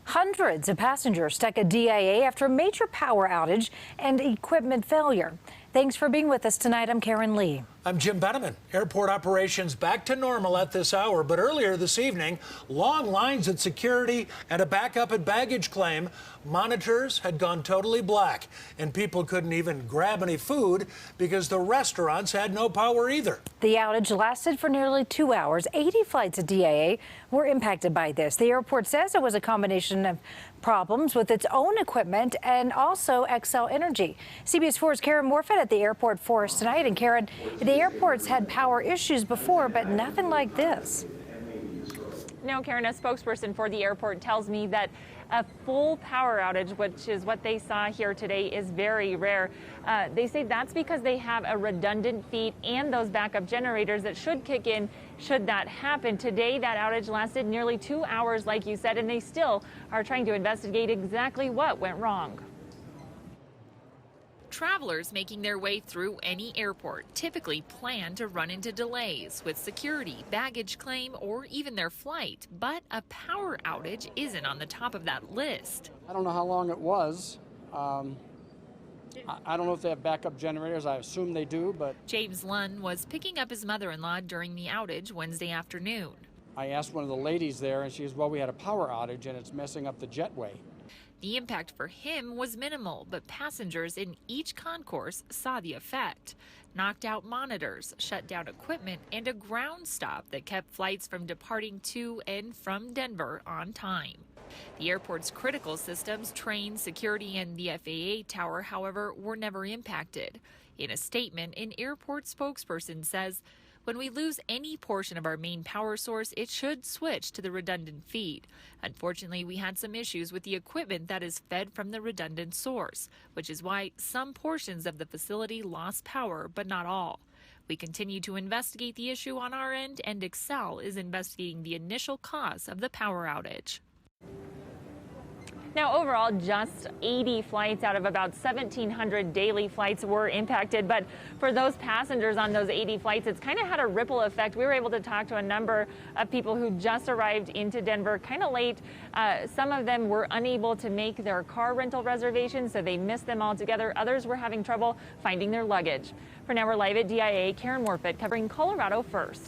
Hundreds of passengers stuck at DIA after a major power outage and equipment failure. Thanks for being with us tonight. I'm Karen Lee. I'm Jim Benneman. Airport operations back to normal at this hour, but earlier this evening, long lines at security and a backup at baggage claim. Monitors had gone totally black, and people couldn't even grab any food because the restaurants had no power either. The outage lasted for nearly 2 hours. 80 flights at DIA were impacted by this. The airport says it was a combination of problems with its own equipment and also Xcel Energy. CBS 4's Karen Morfitt at the airport for us tonight. And Karen, the airport's had power issues before, but nothing like this. No, Karen, a spokesperson for the airport tells me that a full power outage, which is what they saw here today, is very rare. They say that's because they have a redundant feed and those backup generators that should kick in should that happen. Today, that outage lasted nearly 2 hours, like you said, and they still are trying to investigate exactly what went wrong. Travelers making their way through any airport typically plan to run into delays with security, baggage claim, or even their flight. But a power outage isn't on the top of that list. I don't know how long it was. I don't know if they have backup generators. I assume they do, but... James Lunn was picking up his mother-in-law during the outage Wednesday afternoon. I asked one of the ladies there, and she says, well, we had a power outage, and it's messing up the jetway. The impact for him was minimal, but passengers in each concourse saw the effect. Knocked out monitors, shut down equipment, and a ground stop that kept flights from departing to and from Denver on time. The airport's critical systems, trains, security, and the FAA tower, however, were never impacted. In a statement, an airport spokesperson says, "When we lose any portion of our main power source, it should switch to the redundant feed. Unfortunately, we had some issues with the equipment that is fed from the redundant source, which is why some portions of the facility lost power, but not all. We continue to investigate the issue on our end, and Xcel is investigating the initial cause of the power outage." Now, overall, just 80 flights out of about 1,700 daily flights were impacted. But for those passengers on those 80 flights, it's kind of had a ripple effect. We were able to talk to a number of people who just arrived into Denver kind of late. Some of them were unable to make their car rental reservations, so they missed them altogether. Others were having trouble finding their luggage. For now, we're live at DIA. Karen Morfitt covering Colorado First.